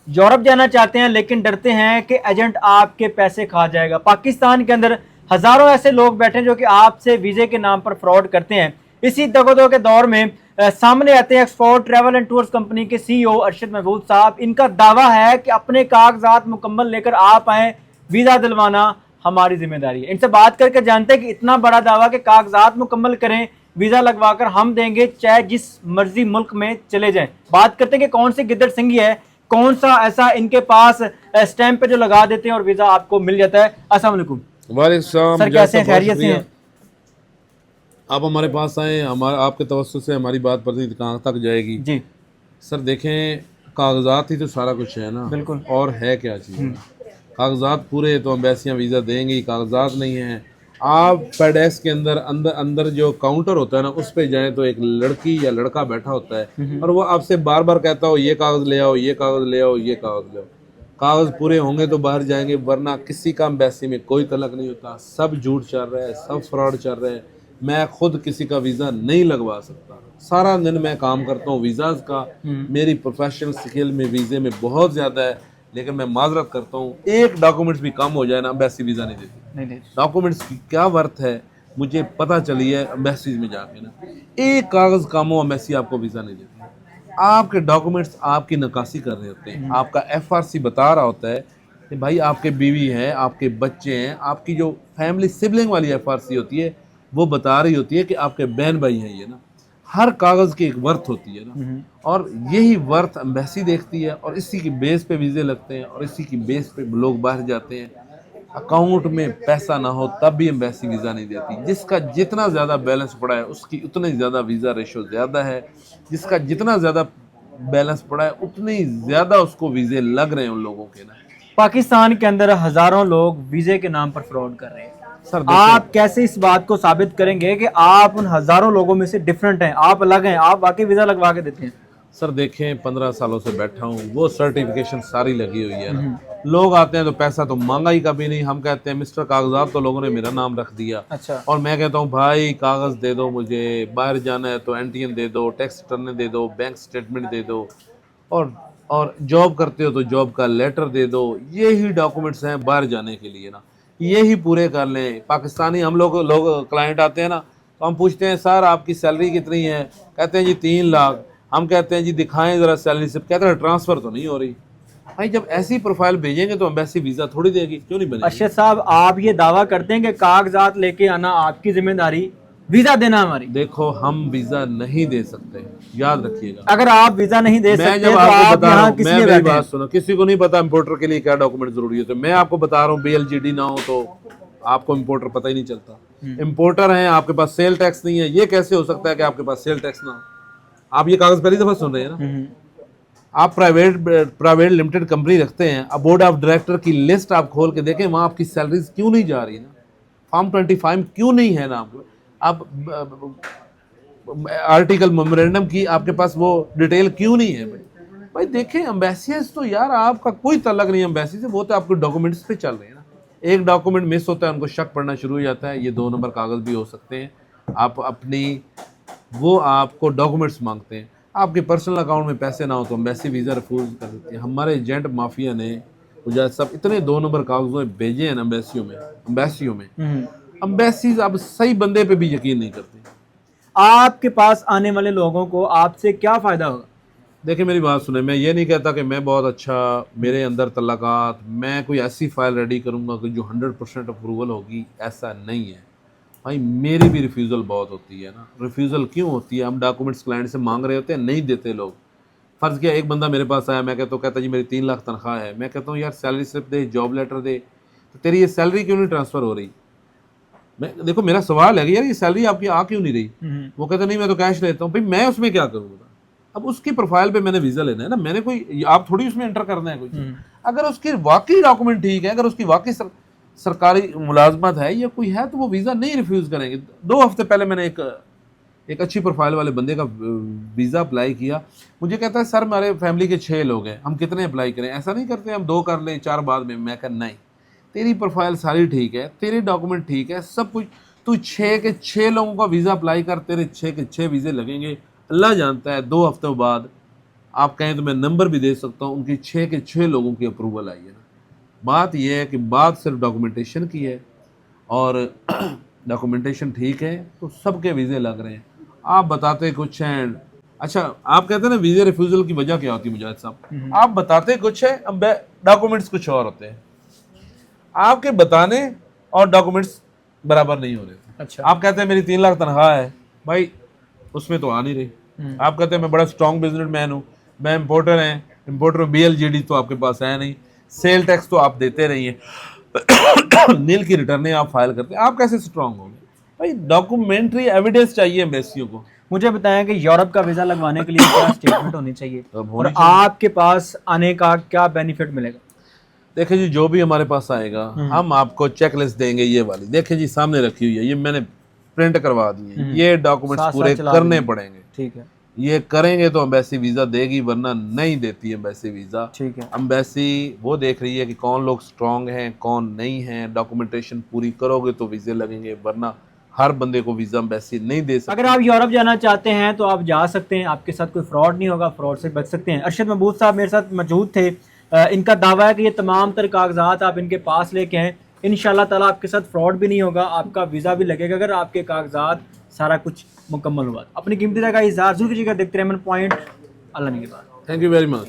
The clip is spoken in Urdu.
یورپ جانا چاہتے ہیں لیکن ڈرتے ہیں کہ ایجنٹ آپ کے پیسے کھا جائے گا۔ پاکستان کے اندر ہزاروں ایسے لوگ بیٹھے ہیں جو کہ آپ سے ویزے کے نام پر فراڈ کرتے ہیں۔ اسی دغدغہ کے دور میں سامنے آتے ہیں export travel and tours company کے سی ای او ارشد محمود صاحب۔ ان کا دعویٰ ہے کہ اپنے کاغذات مکمل لے کر آپ آئیں، ویزا دلوانا ہماری ذمہ داری ہے۔ ان سے بات کر کے جانتے ہیں کہ اتنا بڑا دعویٰ کہ کاغذات مکمل کریں، ویزا لگوا کر ہم دیں گے، چاہے جس مرضی ملک میں چلے جائیں۔ بات کرتے ہیں کہ کون سی گدڑ سنگھی ہے، کون سا ایسا ان کے پاس اسٹیمپ پہ جو لگا دیتے ہیں اور ویزا آپ کو مل جاتا ہے۔ السلام علیکم وعلیکم السلام سر، کیسے ہیں؟ خیریت سے ہیں؟ آپ ہمارے پاس آئیں، آپ کے توسط سے ہماری بات پتہ نہیں کہاں تک جائے گی۔ جی سر دیکھیں، کاغذات ہی تو سارا کچھ ہے نا، بالکل۔ اور ہے کیا چیز؟ کاغذات پورے تو امبیسیاں ویزا دیں گی، کاغذات نہیں ہیں۔ آپ پیڈیس کے اندر جو کاؤنٹر ہوتا ہے نا، اس پہ جائیں تو ایک لڑکی یا لڑکا بیٹھا ہوتا ہے اور وہ آپ سے بار بار کہتا ہو یہ کاغذ لے آؤ، یہ کاغذ لے آؤ، یہ کاغذ لے آؤ۔ کاغذ پورے ہوں گے تو باہر جائیں گے، ورنہ کسی کا امبیسی میں کوئی تعلق نہیں ہوتا۔ سب جھوٹ چل رہا ہے، سب فراڈ چل رہا ہے۔ میں خود کسی کا ویزا نہیں لگوا سکتا۔ سارا دن میں کام کرتا ہوں ویزاز کا، میری پروفیشنل سکل میں ویزے میں بہت زیادہ ہے، لیکن میں معذرت کرتا ہوں، ایک ڈاکومنٹس بھی کم ہو جائے نا، امبیسی ویزا نہیں دیتی۔ ڈاکومنٹس کی کیا ورتھ ہے مجھے پتہ چلی ہے امبیسیز میں جا کے نا، ایک کاغذ کم ہو امبیسی آپ کو ویزا نہیں دیتی۔ آپ کے ڈاکومنٹس آپ کی نکاسی کر رہے ہوتے ہیں، آپ کا ایف آر سی بتا رہا ہوتا ہے کہ بھائی آپ کے بیوی ہیں، آپ کے بچے ہیں، آپ کی جو فیملی سبلنگ والی ایف آر سی ہوتی ہے وہ بتا رہی ہوتی ہے کہ آپ کے بہن بھائی ہیں۔ یہ نا ہر کاغذ کی ایک ورتھ ہوتی ہے نا، اور یہی ورتھ امبیسی دیکھتی ہے، اور اسی کی بیس پہ ویزے لگتے ہیں، اور اسی کی بیس پہ لوگ باہر جاتے ہیں۔ اکاؤنٹ میں پیسہ نہ ہو تب بھی امبیسی ویزا نہیں دیتی۔ جس کا جتنا زیادہ بیلنس پڑا ہے اس کی اتنی زیادہ ویزا ریشو زیادہ ہے، جس کا جتنا زیادہ بیلنس پڑا ہے اتنی زیادہ اس کو ویزے لگ رہے ہیں ان لوگوں کے نا۔ پاکستان کے اندر ہزاروں لوگ ویزے کے نام پر فراڈ کر رہے ہیں۔ سر دیکھیں، آپ کیسے اس بات کو ثابت کریں گے کہ آپ ان ہزاروں لوگوں میں سے ڈیفرنٹ ہیں، آپ الگ ہیں، آپ واقعی ویزا لگوا کے دیتے ہیں؟ سر دیکھیں، 15 سالوں سے بیٹھا ہوں، وہ سرٹیفکیشن ساری لگی ہوئی ہے نا۔ لوگ آتے ہیں تو پیسہ تو مانگا ہی کبھی نہیں، ہم کہتے ہیں مسٹر کاغذات، تو لوگوں نے میرا نام رکھ دیا، اچھا، اور میں کہتا ہوں بھائی کاغذ دے دو مجھے، باہر جانا ہے تو این ٹی این دے دو، ٹیکس ریٹرن دے دو، بینک سٹیٹمنٹ دے دو، اور جاب کرتے ہو تو جاب کا لیٹر دے دو۔ یہی ڈاکومنٹس ہیں باہر جانے کے لیے نا، یہی پورے کر لیں۔ پاکستانی ہم لوگ کلائنٹ آتے ہیں نا تو ہم پوچھتے ہیں سر آپ کی سیلری کتنی ہے؟ کہتے ہیں جی 3 لاکھ۔ ہم کہتے ہیں جی دکھائیں ذرا سیلری سلپ، کہتے ہیں ٹرانسفر تو نہیں ہو رہی۔ بھائی جب ایسی پروفائل بھیجیں گے تو امبیسی ویزا تھوڑی دے گی، کیوں نہیں بنے گی؟ ارشد صاحب، آپ یہ دعویٰ کرتے ہیں کہ کاغذات لے کے آنا آپ کی ذمہ داری، ویزا دینا ہماری؟ دیکھو ہم ویزا نہیں دے سکتے، یاد رکھیے گا۔ اگر آپ ویزا نہیں دے میں سکتے جب تو آپ کو آپ بتا رہا یہاں ہوں، کس میں لیے میری بیٹھے ہیں؟ بات سنو، کسی کو نہیں پتا امپورٹر کے لیے کیا ڈاکومنٹ ضروری ہے، تو میں آپ کو بتا رہا ہوں بی ایل جی ڈی نہ ہو تو آپ کو امپورٹر پتہ ہی نہیں چلتا۔ امپورٹر ہیں، آپ کے پاس سیل ٹیکس نہیں ہے، یہ کیسے ہو سکتا ہے کہ آپ کے پاس سیل ٹیکس نہ ہو؟ آپ یہ کاغذ پہلی دفعہ سن رہے ہیں نا۔ آپ پرائیویٹ لمیٹڈ کمپنی رکھتے ہیں، اب بورڈ آف ڈائریکٹر کی لسٹ آپ کھول کے دیکھیں، وہاں آپ کی سیلریز کیوں نہیں جا رہی نا؟ فارم 25 کیوں نہیں ہے نا؟ آپ آرٹیکل میمورینڈم کی آپ کے پاس وہ ڈیٹیل کیوں نہیں ہے؟ بھائی دیکھیں، امبیسیز تو یار آپ کا کوئی تعلق نہیں ہے امبیسی سے، وہ تو آپ کے ڈاکومنٹس پہ چل رہے ہیں نا۔ ایک ڈاکومنٹ مس ہوتا ہے ان کو شک پڑنا شروع ہو جاتا ہے، یہ 2 نمبر کاغذ بھی ہو سکتے ہیں۔ آپ وہ آپ کو ڈاکومنٹس مانگتے ہیں، آپ کے پرسنل اکاؤنٹ میں پیسے نہ ہو تو امبیسی ویزا ریفیوز کر دیتی ہے۔ ہمارے ایجنٹ مافیا نے مجاہد صاحب اتنے 2 نمبر کاغذوں میں بھیجے ہیں امبیسیوں میں امبیسیز اب صحیح بندے پہ بھی یقین نہیں کرتے۔ آپ کے پاس آنے والے لوگوں کو آپ سے کیا فائدہ ہوگا؟ دیکھیں میری بات سنیں، میں یہ نہیں کہتا کہ میں بہت اچھا، میرے اندر تعلقات، میں کوئی ایسی فائل ریڈی کروں گا کہ جو 100% اپروول ہوگی، ایسا نہیں ہے بھائی۔ میری بھی ریفیوزل بہت ہوتی ہے نا۔ ریفیوزل کیوں ہوتی ہے؟ ہم ڈاکومنٹس کلائنٹ سے مانگ رہے ہوتے ہیں، نہیں دیتے لوگ۔ فرض کیا ایک بندہ میرے پاس آیا، میں کہتا جی میری 3 لاکھ تنخواہ ہے، میں کہتا ہوں یار سیلری سلپ دے، جاب لیٹر دے، تو تیری یہ سیلری کیوں نہیں ٹرانسفر ہو رہی؟ دیکھو میرا سوال ہے کہ یار یہ سیلری آپ کی آ کیوں نہیں رہی؟ وہ کہتا نہیں میں تو کیش لیتا ہوں۔ بھائی میں اس میں کیا کروں گا؟ اب اس کی پروفائل پہ میں نے ویزا لینا ہے نا، میں نے کوئی، آپ تھوڑی اس میں انٹر کرنا ہے کوئی چیز۔ اگر اس کی واقعی ڈاکومنٹ ٹھیک ہے، اگر اس کی واقعی سرکاری ملازمت ہے یا کوئی ہے، تو وہ ویزا نہیں ریفیوز کریں گے۔ 2 ہفتے پہلے میں نے ایک اچھی پروفائل والے بندے کا ویزا اپلائی کیا، مجھے کہتا ہے سر ہمارے فیملی کے 6 لوگ ہیں، ہم کتنے اپلائی کریں؟ ایسا نہیں کرتے ہم 2 کر لیں 4 بعد میں۔ میں کہا نہیں، تیری پروفائل ساری ٹھیک ہے، تیرے ڈاکومنٹ ٹھیک ہے، سب کچھ، تو 6 کے 6 لوگوں کا ویزا اپلائی کر، تیرے 6 کے 6 ویزے لگیں گے۔ اللہ جانتا ہے 2 ہفتوں بعد آپ کہیں تو میں نمبر بھی دے سکتا ہوں, ان کی 6 کے 6 لوگوں کی اپروول آئی ہے نا. بات یہ ہے کہ بات صرف ڈاکومنٹیشن کی ہے, اور ڈاکومنٹیشن ٹھیک ہے تو سب کے ویزے لگ رہے ہیں. آپ بتاتے کچھ ہیں, اچھا آپ کہتے ہیں نا ویزے ریفیوزل کی وجہ کیا ہوتی ہے مجاہد صاحب, آپ بتاتے کچھ ہے, اب ڈاکومنٹس کچھ اور ہوتے ہیں. آپ کے بتانے اور ڈاکومنٹس برابر نہیں ہو رہے. اچھا, آپ کہتے ہیں میری 3 لاکھ تنخواہ ہے, بھائی اس میں تو آ نہیں رہی. آپ کہتے ہیں میں بڑا اسٹرانگ بزنس مین ہوں, میں امپورٹر ہیں, امپورٹر BLGD تو آپ کے پاس ہے نہیں, سیل ٹیکس تو آپ دیتے رہی ہیں, نیل کی ریٹرنیں آپ فائل کرتے ہیں, آپ کیسے اسٹرانگ ہوں گے؟ بھائی ڈاکومنٹری ایویڈنس چاہیے ایمبیسیوں کو. مجھے بتائیں کہ یورپ کا ویزا لگوانے کے لیے کیا اسٹیٹمنٹ ہونی چاہیے, اب اور ہونی چاہیے. آپ کے پاس آنے کا کیا بینیفٹ ملے گا؟ دیکھیں جی, جو بھی ہمارے پاس آئے گا ہم آپ کو چیک لسٹ دیں گے, یہ والی دیکھیں جی سامنے رکھی ہوئی ہے, یہ میں نے پرنٹ کروا دی ہے, یہ ڈاکومنٹس ساتھ پورے ساتھ چلا کرنے دیں گے. پڑیں گے. ٹھیک ہے, یہ کریں گے تو ایمبیسی ویزا دے گی, ورنہ نہیں دیتی ایمبیسی ویزا. ٹھیک ہے. ایمبیسی وہ دیکھ رہی ہے کہ کون لوگ سٹرونگ ہیں کون نہیں ہیں, ڈاکومنٹیشن پوری کرو گے تو ویزے لگیں گے, ورنہ ہر بندے کو ویزا ایمبیسی نہیں دے سکتی. اگر آپ یورپ جانا چاہتے ہیں تو آپ جا سکتے ہیں, آپ کے ساتھ کوئی فراڈ نہیں ہوگا, فراڈ سے بچ سکتے ہیں. ارشد محمود صاحب میرے ساتھ موجود تھے, ان کا دعویٰ ہے کہ یہ تمام تر کاغذات آپ ان کے پاس لے کے ہیں, انشاءاللہ تعالیٰ آپ کے ساتھ فراڈ بھی نہیں ہوگا, آپ کا ویزا بھی لگے گا اگر آپ کے کاغذات سارا کچھ مکمل ہوا. اپنی قیمتی رائے کا اظہار ضرور کیجیے گا. دیکھتے رہیں من پوائنٹ. اللہ نگہبان. Thank you very much.